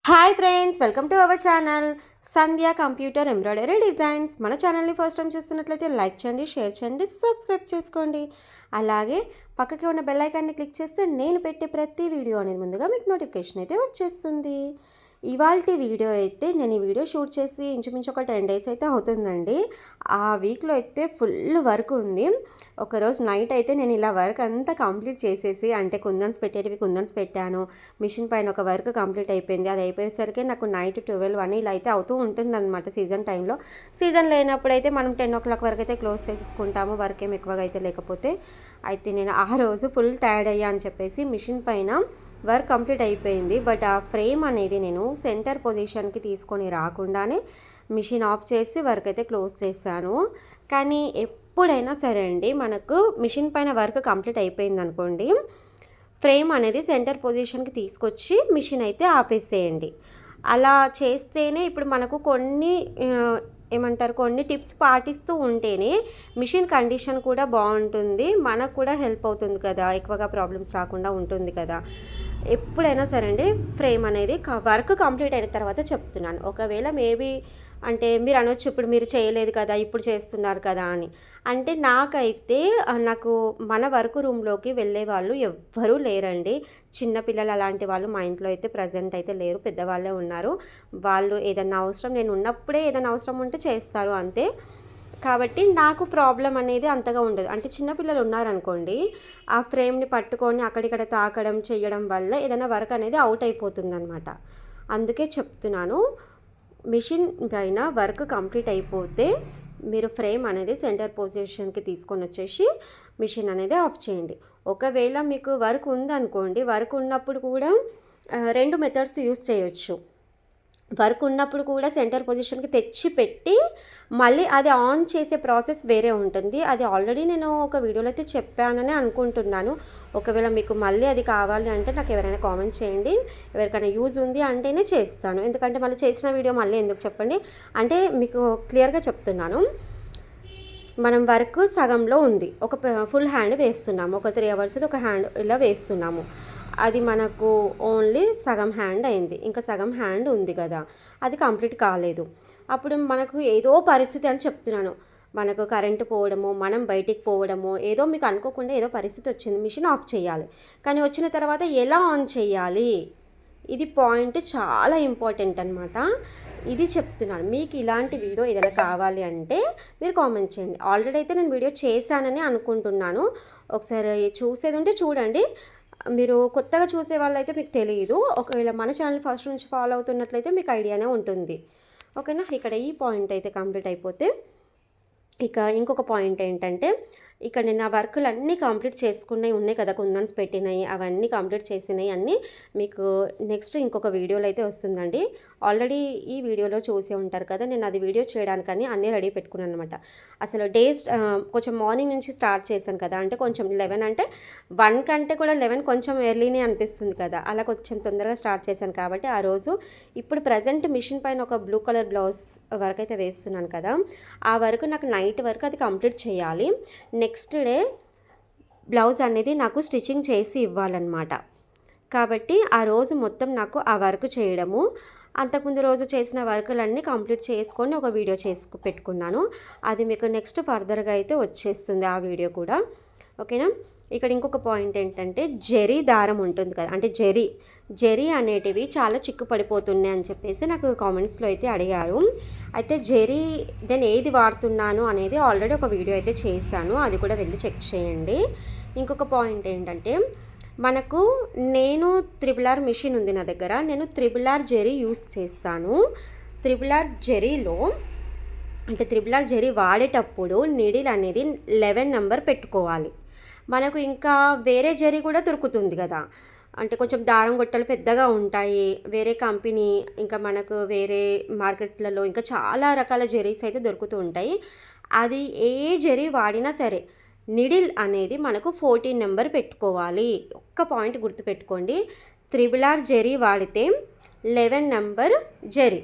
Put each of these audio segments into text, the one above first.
Hi friends, welcome to our channel Sandhya computer embroidery designs. మన ఛానల్ని first time చూస్తున్నట్లయితే like చేయండి, share చేయండి, సబ్స్క్రైబ్ చేసుకోండి. అలాగే పక్కకి ఉన్న బెల్ ఐకాన్ని క్లిక్ చేస్తే నేను పెట్టే ప్రతి వీడియో అనేది ముందుగా మీకు నోటిఫికేషన్ అయితే వచ్చేస్తుంది. ఇవాల్టి వీడియో అయితే నేను ఈ వీడియో షూట్ చేసి ఇంచుమించు ఒక 10 days అయితే అవుతుందండి. ఆ వీక్లో అయితే ఫుల్ వర్క్ ఉంది. ఒకరోజు నైట్ అయితే నేను ఇలా వర్క్ అంతా కంప్లీట్ చేసేసి, అంటే కుందన్స్ పెట్టేటివి కుందన్స్ పెట్టాను. మిషన్ పైన ఒక వర్క్ కంప్లీట్ అయిపోయింది. అది అయిపోయేసరికి నాకు నైట్ 12 ఇలా అయితే అవుతూ ఉంటుందన్నమాట సీజన్ టైంలో. సీజన్ లేనప్పుడైతే మనం 10 o'clock వరకు అయితే క్లోజ్ చేసేసుకుంటాము, వర్క్ ఏం ఎక్కువగా అయితే లేకపోతే. అయితే నేను ఆ రోజు ఫుల్ టైర్డ్ అయ్యా అని చెప్పేసి మిషన్ పైన వర్క్ కంప్లీట్ అయిపోయింది. బట్ ఆ ఫ్రేమ్ అనేది నేను సెంటర్ పొజిషన్కి తీసుకొని రాకుండానే మిషన్ ఆఫ్ చేసి వర్క్ అయితే క్లోజ్ చేశాను. కానీ ఎప్పుడైనా సరే అండి, మనకు మిషన్ పైన వర్క్ కంప్లీట్ అయిపోయింది అనుకోండి, ఫ్రేమ్ అనేది సెంటర్ పొజిషన్కి తీసుకొచ్చి మిషన్ అయితే ఆపేసేయండి. అలా చేస్తేనే ఇప్పుడు మనకు కొన్ని టిప్స్ పాటిస్తూ ఉంటేనే మిషన్ కండిషన్ కూడా బాగుంటుంది, మనకు కూడా హెల్ప్ అవుతుంది కదా, ఎక్కువగా ప్రాబ్లమ్స్ రాకుండా ఉంటుంది కదా. ఎప్పుడైనా సరే అండి, ఫ్రేమ్ అనేది వర్క్ కంప్లీట్ అయిన తర్వాత చెప్తున్నాను. ఒకవేళ మేబీ అంటే మీరు అనొచ్చు, ఇప్పుడు మీరు చేయలేదు కదా, ఇప్పుడు చేస్తున్నారు కదా అని. అంటే నాకు మన వర్క్ రూమ్లోకి వెళ్ళే వాళ్ళు ఎవ్వరూ లేరండి. చిన్నపిల్లలు అలాంటి వాళ్ళు మా ఇంట్లో అయితే ప్రజెంట్ అయితే లేరు, పెద్దవాళ్ళే ఉన్నారు. వాళ్ళు ఏదన్నా అవసరం, నేను ఉన్నప్పుడే ఏదైనా అవసరం ఉంటే చేస్తారు అంతే. కాబట్టి నాకు ప్రాబ్లం అనేది అంతగా ఉండదు. అంటే చిన్నపిల్లలు ఉన్నారనుకోండి, ఆ ఫ్రేమ్ని పట్టుకొని అక్కడిక్కడ తాకడం చేయడం వల్ల ఏదైనా వర్క్ అనేది అవుట్ అయిపోతుందన్నమాట. అందుకే చెప్తున్నాను, మిషన్ పైన వర్క్ కంప్లీట్ అయిపోతే మీరు ఫ్రేమ్ అనేది సెంటర్ పొజిషన్కి తీసుకొని వచ్చేసి మిషన్ అనేది ఆఫ్ చేయండి. ఒకవేళ మీకు వర్క్ ఉందనుకోండి, వర్క్ ఉన్నప్పుడు కూడా 2 మెథడ్స్ యూస్ చేయొచ్చు. వర్క్ ఉన్నప్పుడు కూడా సెంటర్ పొజిషన్కి తెచ్చి పెట్టి మళ్ళీ అది ఆన్ చేసే ప్రాసెస్ వేరే ఉంటుంది. అది ఆల్రెడీ నేను ఒక వీడియోలో అయితే చెప్పానని అనుకుంటున్నాను. ఒకవేళ మీకు మళ్ళీ అది కావాలి అంటే నాకు ఎవరైనా కామెంట్ చేయండి. ఎవరికైనా యూజ్ ఉంది అంటేనే చేస్తాను, ఎందుకంటే మళ్ళీ చేసిన వీడియో మళ్ళీ ఎందుకు చెప్పండి. అంటే మీకు క్లియర్గా చెప్తున్నాను. మనం వర్క్ సగంలో ఉంది, ఒక ఫుల్ హ్యాండ్ వేస్తున్నాము, ఒక 3 hours ఒక హ్యాండ్ ఇలా వేస్తున్నాము. అది మనకు ఓన్లీ సగం హ్యాండ్ అయింది, ఇంకా సగం హ్యాండ్ ఉంది కదా, అది కంప్లీట్ కాలేదు. అప్పుడు మనకు ఏదో పరిస్థితి అని చెప్తున్నాను, మనకు కరెంటు పోవడము, మనం బయటికి పోవడము, ఏదో మీకు అనుకోకుండా ఏదో పరిస్థితి వచ్చింది, మిషన్ ఆఫ్ చేయాలి. కానీ వచ్చిన తర్వాత ఎలా ఆన్ చేయాలి, ఇది పాయింట్ చాలా ఇంపార్టెంట్ అనమాట. ఇది చెప్తున్నాను. మీకు ఇలాంటి వీడియో ఏదైనా కావాలి అంటే మీరు కామెంట్ చేయండి. ఆల్రెడీ అయితే నేను వీడియో చేశానని అనుకుంటున్నాను. ఒకసారి చూసేది ఉంటే చూడండి. మీరు కొత్తగా చూసే వాళ్ళైతే మీకు తెలియదు. ఒకవేళ మన ఛానల్ ఫస్ట్ నుంచి ఫాలో అవుతున్నట్లయితే మీకు ఐడియానే ఉంటుంది. ఓకేనా. ఇక్కడ ఈ పాయింట్ అయితే కంప్లీట్ అయిపోతే ఇక ఇంకొక పాయింట్ ఏంటంటే, ఇక్కడ నేను ఆ వర్కులు అన్నీ కంప్లీట్ చేసుకున్నవి ఉన్నాయి కదా, కుందన్స్ పెట్టినవి అవన్నీ కంప్లీట్ చేసినవి అన్నీ మీకు నెక్స్ట్ ఇంకొక వీడియోలో అయితే వస్తుందండి. ఆల్రెడీ ఈ వీడియోలో చూసే ఉంటారు కదా, నేను అది వీడియో చేయడానికని అన్నీ రెడీ పెట్టుకున్నాను అనమాట. అసలు కొంచెం మార్నింగ్ నుంచి స్టార్ట్ చేశాను కదా, అంటే కొంచెం 11 అంటే 1 కంటే కూడా 11 కొంచెం ఎర్లీనే అనిపిస్తుంది కదా, అలా కొంచెం తొందరగా స్టార్ట్ చేశాను కాబట్టి ఆ రోజు. ఇప్పుడు ప్రజెంట్ మిషన్ పైన ఒక బ్లూ కలర్ బ్లౌజ్ వర్క్ అయితే వేస్తున్నాను కదా, ఆ వరకు నాకు నైట్ వరకు అది కంప్లీట్ చేయాలి. నెక్స్ట్ డే బ్లౌజ్ అనేది నాకు స్టిచ్చింగ్ చేసి ఇవ్వాలన్నమాట. కాబట్టి ఆ రోజు మొత్తం నాకు ఆ వర్క్ చేయడము, అంతకుముందు రోజు చేసిన వర్కులన్నీ కంప్లీట్ చేసుకొని ఒక వీడియో పెట్టుకున్నాను. అది మీకు నెక్స్ట్ ఫర్దర్గా అయితే వచ్చేస్తుంది ఆ వీడియో కూడా. ఓకేనా. ఇక్కడ ఇంకొక పాయింట్ ఏంటంటే, జరీ దారం ఉంటుంది కదా, అంటే జరీ అనేటివి చాలా చిక్కు పడిపోతున్నాయి అని చెప్పేసి నాకు కామెంట్స్లో అయితే అడిగారు. అయితే జరీ నేను ఏది వాడుతున్నాను అనేది ఆల్రెడీ ఒక వీడియో అయితే చేశాను, అది కూడా వెళ్ళి చెక్ చేయండి. ఇంకొక పాయింట్ ఏంటంటే, నేను RRR మిషన్ ఉంది నా దగ్గర, నేను RRR జరీ యూస్ చేస్తాను. RRR జరీలో అంటే RRR జరీ వాడేటప్పుడు నీడిల్ అనేది 11 నెంబర్ పెట్టుకోవాలి. మనకు ఇంకా వేరే జరీ కూడా దొరుకుతుంది కదా, అంటే కొంచెం దారం గొట్టలు పెద్దగా ఉంటాయి వేరే కంపెనీ, ఇంకా మనకు వేరే మార్కెట్లలో ఇంకా చాలా రకాల జరీస్ అయితే దొరుకుతూ ఉంటాయి. అది ఏ జరీ వాడినా సరే నిడిల్ అనేది మనకు 14 నెంబర్ పెట్టుకోవాలి. ఒక్క పాయింట్ గుర్తుపెట్టుకోండి, RRR జరీ వాడితే 11 నెంబర్ జరీ.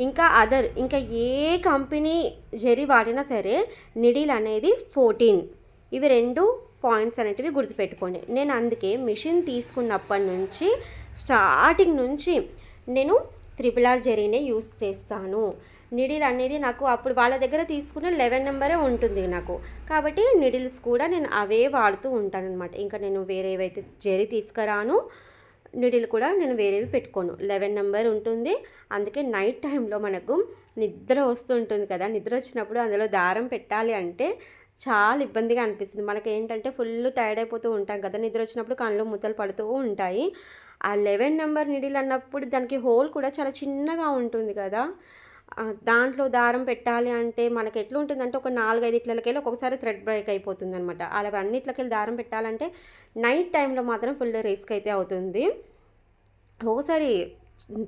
ఇంకా ఏ కంపెనీ జరీ వాడినా సరే నిడిల్ అనేది 14. ఇవి 2 పాయింట్స్ అనేటివి గుర్తుపెట్టుకోండి. నేను అందుకే మిషన్ తీసుకున్నప్పటి నుంచి స్టార్టింగ్ నుంచి నేను త్రిపుల్ ఆర్ జరీనే యూస్ చేస్తాను. నిడిల్ అనేది నాకు అప్పుడు వాళ్ళ దగ్గర తీసుకున్న 11 నెంబరే ఉంటుంది నాకు. కాబట్టి నిడిల్స్ కూడా నేను అవే వాడుతూ ఉంటానన్నమాట. ఇంకా నేను వేరేవైతే జరీ తీసుకురాను, నిడిల్ కూడా నేను వేరేవి పెట్టుకోను. 11 నెంబర్ ఉంటుంది. అందుకే నైట్ టైంలో మనకు నిద్ర వస్తుంటుంది కదా, నిద్ర వచ్చినప్పుడు అందులో దారం పెట్టాలి అంటే చాలా ఇబ్బందిగా అనిపిస్తుంది. మనకేంటంటే ఫుల్ టైర్డ్ అయిపోతూ ఉంటాం కదా, నిద్ర వచ్చినప్పుడు కళ్ళు మూతలు పడుతూ ఉంటాయి. ఆ 11 నెంబర్ నిడిల్ అన్నప్పుడు దానికి హోల్ కూడా చాలా చిన్నగా ఉంటుంది కదా, దాంట్లో దారం పెట్టాలి అంటే మనకి ఎట్లుంటుందంటే ఒక 4, 5 ఇట్లకెళ్ళి ఒక్కొక్కసారి థ్రెడ్ బ్రేక్ అయిపోతుంది అనమాట. అలా అన్నిట్లకెళ్ళి దారం పెట్టాలంటే నైట్ టైంలో మాత్రం ఫుల్ రిస్క్ అయితే అవుతుంది. ఒకసారి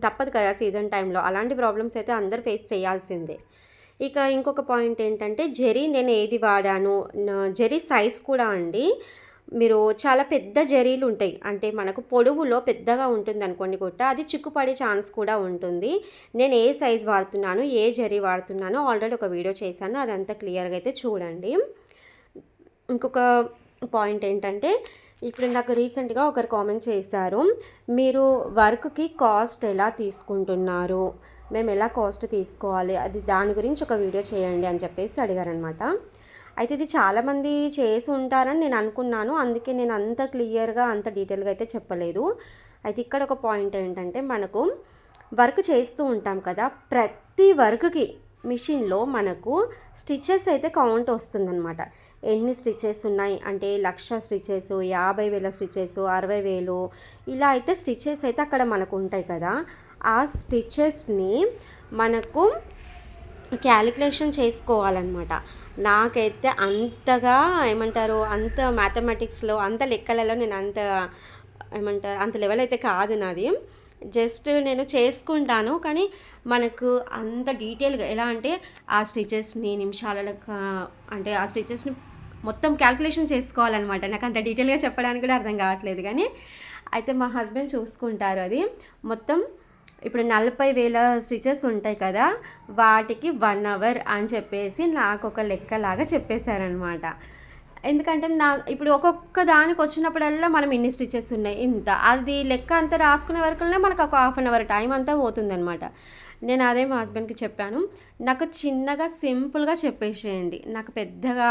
తప్పదు కదా సీజన్ టైంలో, అలాంటి ప్రాబ్లమ్స్ అయితే అందరు ఫేస్ చేయాల్సిందే. ఇక ఇంకొక పాయింట్ ఏంటంటే జరీ నేను ఏది వాడాను, జరీ సైజ్ కూడా అండి. మీరు చాలా పెద్ద జరీలు ఉంటాయి, అంటే మనకు పొడవులో పెద్దగా ఉంటుంది అనుకోండి గుట్ట, అది చిక్కుపడే ఛాన్స్ కూడా ఉంటుంది. నేను ఏ సైజ్ వాడుతున్నాను, ఏ జరీ వాడుతున్నానో ఆల్రెడీ ఒక వీడియో చేశాను, అదంతా క్లియర్గా అయితే చూడండి. ఇంకొక పాయింట్ ఏంటంటే, ఇప్పుడు నాకు రీసెంట్గా ఒకరు కామెంట్ చేశారు, మీరు వర్క్కి కాస్ట్ ఎలా తీసుకుంటున్నారు, మేము ఎలా కాస్ట్ తీసుకోవాలి, అది దాని గురించి ఒక వీడియో చేయండి అని చెప్పేసి అడిగారనమాట. అయితే ఇది చాలామంది చేసి ఉంటారని నేను అనుకున్నాను, అందుకే నేను అంత క్లియర్గా అంత డీటెయిల్గా అయితే చెప్పలేదు. అయితే ఇక్కడ ఒక పాయింట్ ఏంటంటే, మనకు వర్క్ చేస్తూ ఉంటాం కదా, ప్రతి వర్క్కి మిషన్లో మనకు స్టిచెస్ అయితే కౌంట్ వస్తుందన్నమాట. ఎన్ని స్టిచెస్ ఉన్నాయి అంటే 1,00,000 స్టిచెస్, 50,000 స్టిచెస్, 60,000 ఇలా అయితే స్టిచెస్ అయితే అక్కడ మనకు ఉంటాయి కదా. ఆ స్టిచెస్ని మనకు క్యాలిక్యులేషన్ చేసుకోవాలన్నమాట. నాకైతే అంతగా ఏమంటారు, అంత మ్యాథమెటిక్స్లో అంత లెక్కలలో నేను అంత లెవెల్ అయితే కాదు నాది. జస్ట్ నేను చేసుకుంటాను, కానీ మనకు అంత డీటెయిల్గా ఎలా అంటే ఆ స్టిచెస్ని నిమిషాలలో అంటే ఆ స్టిచెస్ని మొత్తం క్యాల్కులేషన్ చేసుకోవాలన్నమాట. నాకు అంత డీటెయిల్గా చెప్పడానికి కూడా అర్థం కావట్లేదు, కానీ అయితే మా హస్బెండ్ చూసుకుంటారు అది మొత్తం. ఇప్పుడు 40,000 స్టిచెస్ ఉంటాయి కదా, వాటికి 1 అవర్ అని చెప్పేసి నాకు ఒక లెక్కలాగా చెప్పేశారనమాట. ఎందుకంటే ఇప్పుడు ఒక్కొక్క దానికి వచ్చినప్పుడల్లా మనం ఇన్ని స్టిచెస్ ఉన్నాయి ఇంత, అది లెక్క అంతా రాసుకునే వరకునే మనకు ఒక 1/2 అవర్ టైం అంతా పోతుందనమాట. నేను అదే మా హస్బెండ్కి చెప్పాను, నాకు చిన్నగా సింపుల్గా చెప్పేసేయండి, నాకు పెద్దగా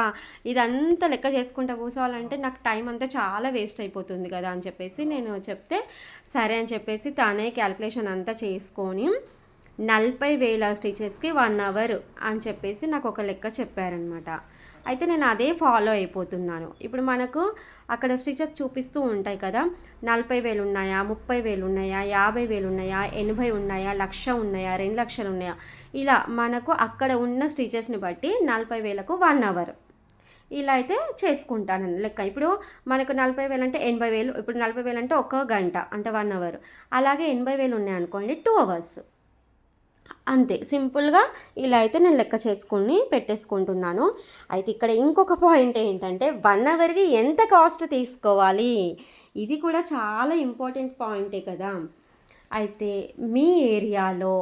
ఇదంతా లెక్క చేసుకుంటూ కూర్చోవాలంటే నాకు టైం అంతా చాలా వేస్ట్ అయిపోతుంది కదా అని చెప్పేసి నేను చెప్తే సరే అని చెప్పేసి తనే క్యాలిక్యులేషన్ అంతా చేసుకొని 40,000 స్టిచెస్కి 1 అవర్ అని చెప్పేసి నాకు ఒక లెక్క చెప్పారనమాట. అయితే నేను అదే ఫాలో అయిపోతున్నాను. ఇప్పుడు మనకు అక్కడ స్టిచెస్ చూపిస్తూ ఉంటాయి కదా, 40,000 ఉన్నాయా, 30,000 ఉన్నాయా, 50,000 ఉన్నాయా, 80 ఉన్నాయా, 1,00,000 ఉన్నాయా, 2,00,000 ఉన్నాయా, ఇలా మనకు అక్కడ ఉన్న స్టిచెస్ని బట్టి 40,000కు 1 అవర్ ఇలా అయితే చేసుకుంటాను లెక్క. ఇప్పుడు మనకు 40,000 అంటే 80,000, ఇప్పుడు 40,000 అంటే 1 గంట అంటే 1 అవర్, అలాగే 80,000 ఉన్నాయనుకోండి 2 అవర్స్, అంతే సింపుల్గా ఇలా అయితే నేను లెక్క చేసుకుని పెట్టేసుకుంటున్నాను. అయితే ఇక్కడ ఇంకొక పాయింట్ ఏంటంటే 1 అవర్కి ఎంత కాస్ట్ తీసుకోవాలి, ఇది కూడా చాలా ఇంపార్టెంట్ పాయింటే కదా. అయితే మీ ఏరియాలో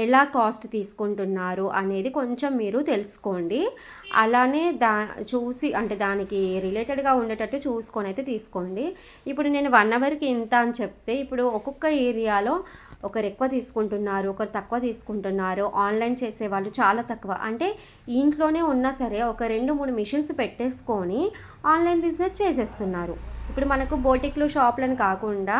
ఎలా కాస్ట్ తీసుకుంటున్నారు అనేది కొంచెం మీరు తెలుసుకోండి. అలానే చూసి అంటే దానికి రిలేటెడ్గా ఉండేటట్టు చూసుకొని అయితే తీసుకోండి. ఇప్పుడు నేను 1 అవర్కి ఇంత అని చెప్తే, ఇప్పుడు ఒక్కొక్క ఏరియాలో ఒకరు ఎక్కువ తీసుకుంటున్నారు, ఒకరు తక్కువ తీసుకుంటున్నారు. ఆన్లైన్ చేసేవాళ్ళు చాలా తక్కువ, అంటే ఇంట్లోనే ఉన్నా సరే ఒక 2-3 మిషన్స్ పెట్టేసుకొని ఆన్లైన్ బిజినెస్ చేసేస్తున్నారు. ఇప్పుడు మనకు బోటిక్లు షాపులను కాకుండా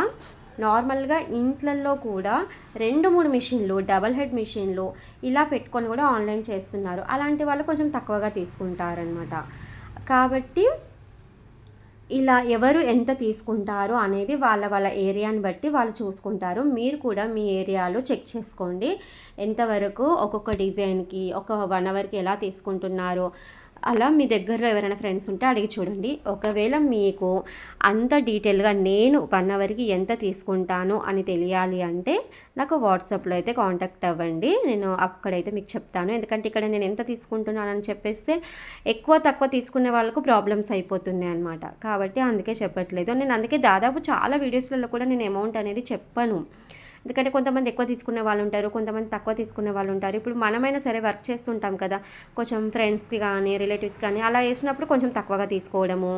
నార్మల్గా ఇంట్లల్లో కూడా 2-3 మిషన్లు, డబల్ హెడ్ మిషన్లు ఇలా పెట్టుకొని కూడా ఆన్లైన్ చేస్తున్నారు. అలాంటి వాళ్ళు కొంచెం తక్కువగా తీసుకుంటారనమాట. కాబట్టి ఇలా ఎవరు ఎంత తీసుకుంటారు అనేది వాళ్ళ ఏరియాని బట్టి వాళ్ళు చూసుకుంటారు. మీరు కూడా మీ ఏరియాలో చెక్ చేసుకోండి, ఎంతవరకు ఒక్కొక్క డిజైన్కి ఒక 1 అవర్కి ఎలా తీసుకుంటున్నారో. అలా మీ దగ్గరలో ఎవరైనా ఫ్రెండ్స్ ఉంటే అడిగి చూడండి. ఒకవేళ మీకు అంత డీటెయిల్గా నేను 1 అవర్కి ఎంత తీసుకుంటాను అని తెలియాలి అంటే నాకు వాట్సాప్లో అయితే కాంటాక్ట్ అవ్వండి, నేను అక్కడైతే మీకు చెప్తాను. ఎందుకంటే ఇక్కడ నేను ఎంత తీసుకుంటున్నానని చెప్పేస్తే ఎక్కువ తక్కువ తీసుకునే వాళ్ళకు ప్రాబ్లమ్స్ అయిపోతున్నాయి అనమాట. కాబట్టి అందుకే చెప్పట్లేదు. నేను అందుకే దాదాపు చాలా వీడియోస్లలో కూడా నేను అమౌంట్ అనేది చెప్పను. ఎందుకంటే కొంతమంది ఎక్కువ తీసుకునే వాళ్ళు ఉంటారు, కొంతమంది తక్కువ తీసుకునే వాళ్ళు ఉంటారు. ఇప్పుడు మనమైనా సరే వర్క్ చేస్తుంటాం కదా, కొంచెం ఫ్రెండ్స్కి కానీ రిలేటివ్స్ కానీ అలా వేసినప్పుడు కొంచెం తక్కువగా తీసుకోవడము,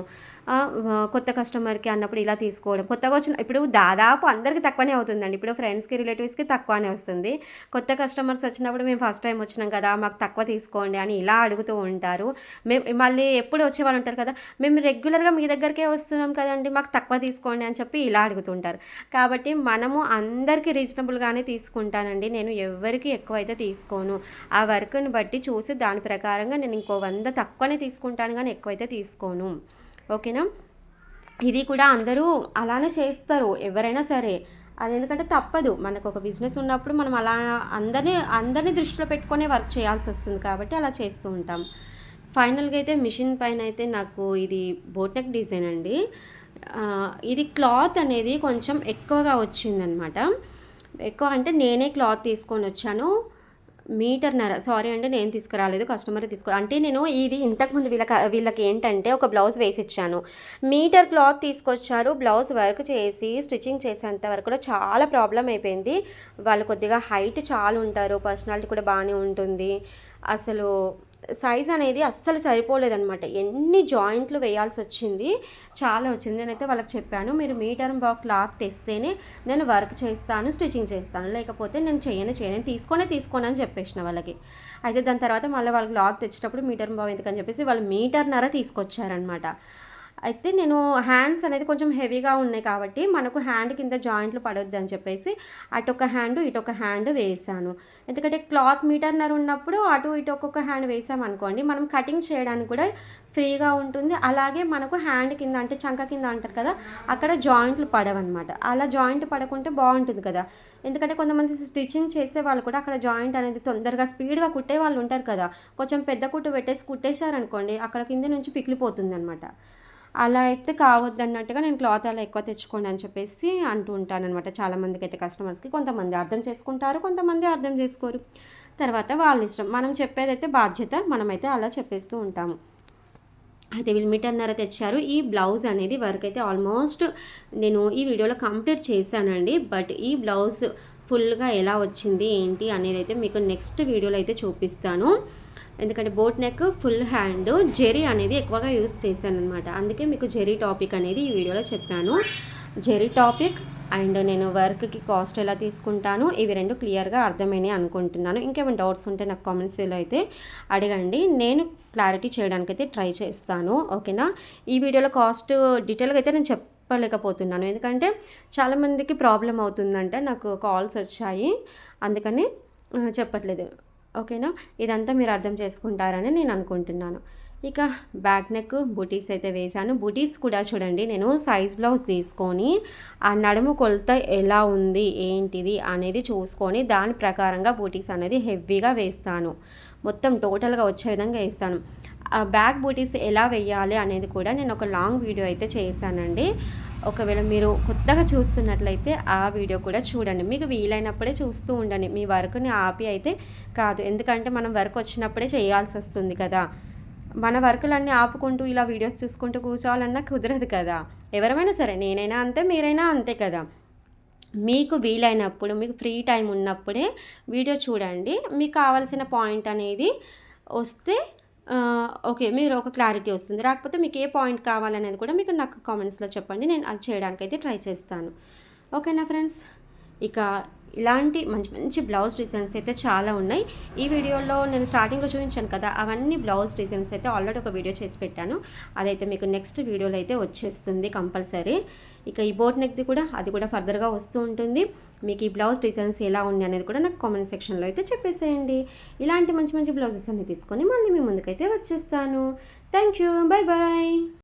కొత్త కస్టమర్కి అన్నప్పుడు ఇలా తీసుకోవడం, కొత్తగా వచ్చిన ఇప్పుడు దాదాపు అందరికీ తక్కువనే అవుతుందండి. ఇప్పుడు ఫ్రెండ్స్కి రిలేటివ్స్కి తక్కువనే వస్తుంది. కొత్త కస్టమర్స్ వచ్చినప్పుడు మేము ఫస్ట్ టైం వచ్చినాం కదా, మాకు తక్కువ తీసుకోండి అని ఇలా అడుగుతూ ఉంటారు. మేము మళ్ళీ ఎప్పుడు వచ్చేవాళ్ళు ఉంటారు కదా, మేము రెగ్యులర్గా మీ దగ్గరికే వస్తున్నాం కదండి, మాకు తక్కువ తీసుకోండి అని చెప్పి ఇలా అడుగుతుంటారు. కాబట్టి మనము అందరికీ రీజనబుల్గానే తీసుకుంటానండి. నేను ఎవరికి ఎక్కువ అయితే తీసుకోను. ఆ వర్క్ని బట్టి చూసి దాని ప్రకారంగా నేను ఇంకో 100 తక్కువనే తీసుకుంటాను, కానీ ఎక్కువైతే తీసుకోను. ఓకేనా. ఇది కూడా అందరూ అలానే చేస్తారు, ఎవరైనా సరే. అది ఎందుకంటే తప్పదు, మనకు ఒక బిజినెస్ ఉన్నప్పుడు మనం అలా అందరినీ దృష్టిలో పెట్టుకునే వర్క్ చేయాల్సి వస్తుంది, కాబట్టి అలా చేస్తూ ఉంటాం. ఫైనల్గా అయితే మిషన్ పైన అయితే నాకు ఇది బోట్ నెక్ డిజైన్ అండి. ఇది క్లాత్ అనేది కొంచెం ఎక్కువగా వచ్చిందనమాట. ఎక్కువ అంటే నేనే క్లాత్ తీసుకొని వచ్చాను, మీటర్‌న్నర. సారీ అండి, నేను తీసుకురాలేదు, కస్టమరే అంటే నేను ఇది ఇంతకుముందు వీళ్ళకి ఏంటంటే ఒక బ్లౌజ్ వేసిచ్చాను. మీటర్ క్లాత్ తీసుకొచ్చారు. బ్లౌజ్ వర్క్ చేసి స్టిచ్చింగ్ చేసేంత వరకు కూడా చాలా ప్రాబ్లం అయిపోయింది. వాళ్ళు కొద్దిగా హైట్ చాలా ఉంటారు, పర్సనాలిటీ కూడా బాగానే ఉంటుంది. అసలు సైజ్ అనేది అస్సలు సరిపోలేదనమాట. ఎన్ని జాయింట్లు వేయాల్సి వచ్చింది, చాలా వచ్చింది. నేనైతే వాళ్ళకి చెప్పాను, మీరు మీటర్ క్లాత్ తెస్తేనే నేను వర్క్ చేస్తాను, స్టిచ్చింగ్ చేస్తాను, లేకపోతే నేను చేయను తీసుకోను అని చెప్పేసిన వాళ్ళకి. అయితే దాని తర్వాత మళ్ళీ వాళ్ళు క్లాత్ తెచ్చేటప్పుడు మీటర్ ఎందుకని చెప్పేసి వాళ్ళు మీటర్‌న్నర తీసుకొచ్చారనమాట. అయితే నేను హ్యాండ్స్ అనేది కొంచెం హెవీగా ఉన్నాయి కాబట్టి మనకు హ్యాండ్ కింద జాయింట్లు పడొద్దు అని చెప్పేసి అటొక హ్యాండ్ ఇటొక హ్యాండ్ వేసాను. ఎందుకంటే క్లాత్ మీటర్‌న్నర ఉన్నప్పుడు అటు ఇటు ఒక్కొక్క హ్యాండ్ వేసామనుకోండి, మనం కటింగ్ చేయడానికి కూడా ఫ్రీగా ఉంటుంది. అలాగే మనకు హ్యాండ్ కింద అంటే చంక కింద అంటారు కదా, అక్కడ జాయింట్లు పడవన్నమాట. అలా జాయింట్ పడకుంటే బాగుంటుంది కదా. ఎందుకంటే కొంతమంది స్టిచ్చింగ్ చేసే వాళ్ళు కూడా అక్కడ జాయింట్ అనేది తొందరగా స్పీడ్గా కుట్టే వాళ్ళు ఉంటారు కదా, కొంచెం పెద్ద కుట్టు పెట్టేసి కుట్టేశారనుకోండి, అక్కడ కింద నుంచి పిగిలిపోతుంది అనమాట. అలా అయితే కావద్దన్నట్టుగా నేను క్లాత్ అలా ఎక్కువ తెచ్చుకోండి అని చెప్పేసి అంటూ ఉంటానన్నమాట చాలామందికి అయితే, కస్టమర్స్కి. కొంతమంది అర్థం చేసుకుంటారు, కొంతమంది అర్థం చేసుకోరు. తర్వాత వాళ్ళ ఇష్టం. మనం చెప్పేదైతే బాధ్యత, మనమైతే అలా చెప్పేస్తూ ఉంటాము. అయితే వీళ్ళు మీటర్‌న్నర తెచ్చారు. ఈ బ్లౌజ్ అనేది వర్క్ అయితే ఆల్మోస్ట్ నేను ఈ వీడియోలో కంప్లీట్ చేశానండి. బట్ ఈ బ్లౌజ్ ఫుల్గా ఎలా వచ్చింది ఏంటి అనేది అయితే మీకు నెక్స్ట్ వీడియోలో అయితే చూపిస్తాను. ఎందుకంటే బోట్ నెక్ ఫుల్ హ్యాండ్ జెరీ అనేది ఎక్కువగా యూస్ చేశాను అనమాట. అందుకే మీకు జెరీ టాపిక్ అనేది ఈ వీడియోలో చెప్పాను. జెరీ టాపిక్ అండ్ నేను వర్క్కి కాస్ట్ ఎలా తీసుకుంటాను, ఇవి రెండు క్లియర్గా అర్థమైనాయి అనుకుంటున్నాను. ఇంకేమైనా డౌట్స్ ఉంటే నాకు కామెంట్స్లో అయితే అడగండి, నేను క్లారిటీ చేయడానికి అయితే ట్రై చేస్తాను. ఓకేనా. ఈ వీడియోలో కాస్ట్ డీటెయిల్గా అయితే నేను చెప్పలేకపోతున్నాను, ఎందుకంటే చాలామందికి ప్రాబ్లం అవుతుందంటే నాకు కాల్స్ వచ్చాయి, అందుకని చెప్పట్లేదు. ఓకేనా. ఇదంతా మీరు అర్థం చేసుకుంటారని నేను అనుకుంటున్నాను. ఇక బ్యాక్ నెక్ బూటీస్ అయితే వేశాను. బూటీస్ కూడా చూడండి, నేను సైజ్ బ్లౌజ్ తీసుకొని ఆ నడుము కొలత ఎలా ఉంది ఏంటిది అనేది చూసుకొని దాని ప్రకారంగా బూటీస్ అనేది హెవీగా వేస్తాను. మొత్తం టోటల్గా వచ్చే విధంగా వేస్తాను. ఆ బ్యాక్ బూటీస్ ఎలా వేయాలి అనేది కూడా నేను ఒక లాంగ్ వీడియో అయితే చేశానండి. ఒకవేళ మీరు కొత్తగా చూస్తున్నట్లయితే ఆ వీడియో కూడా చూడండి. మీకు వీలైనప్పుడే చూస్తూ ఉండండి, మీ వర్క్ని ఆపి అయితే కాదు. ఎందుకంటే మనం వర్క్ వచ్చినప్పుడే చేయాల్సి వస్తుంది కదా. మన వర్కులన్నీ ఆపుకుంటూ ఇలా వీడియోస్ చూసుకుంటూ కూర్చోవాలన్నా కుదరదు కదా. ఎవరైనా సరే, నేనైనా అంతే, మీరైనా అంతే కదా. మీకు వీలైనప్పుడు, మీకు ఫ్రీ టైం ఉన్నప్పుడే వీడియో చూడండి. మీకు కావాల్సిన పాయింట్ అనేది వస్తే ఓకే, మీరు ఒక క్లారిటీ వస్తుంది. రాకపోతే మీకు ఏ పాయింట్ కావాలనేది కూడా మీకు నాకు కామెంట్స్లో చెప్పండి, నేను అది చేయడానికైతే ట్రై చేస్తాను. ఓకేనా ఫ్రెండ్స్. ఇక ఇలాంటి మంచి మంచి బ్లౌజ్ డిజైన్స్ అయితే చాలా ఉన్నాయి. ఈ వీడియోలో నేను స్టార్టింగ్లో చూపించాను కదా, అవన్నీ బ్లౌజ్ డిజైన్స్ అయితే ఆల్రెడీ ఒక వీడియో చేసి పెట్టాను. అదైతే మీకు నెక్స్ట్ వీడియోలో అయితే వచ్చేస్తుంది కంపల్సరీ. ఇక ఈ బోట్ నెక్ది కూడా, అది కూడా ఫర్దర్గా వస్తూ ఉంటుంది. మీకు ఈ బ్లౌజ్ డిజైన్స్ ఎలా ఉంది అనేది కూడా నాకు కామెంట్ సెక్షన్లో అయితే చెప్పేసేయండి. ఇలాంటి మంచి మంచి బ్లౌజెస్ అన్ని తీసుకొని మళ్ళీ మీ ముందుకైతే వచ్చేస్తాను. Thank you, bye bye.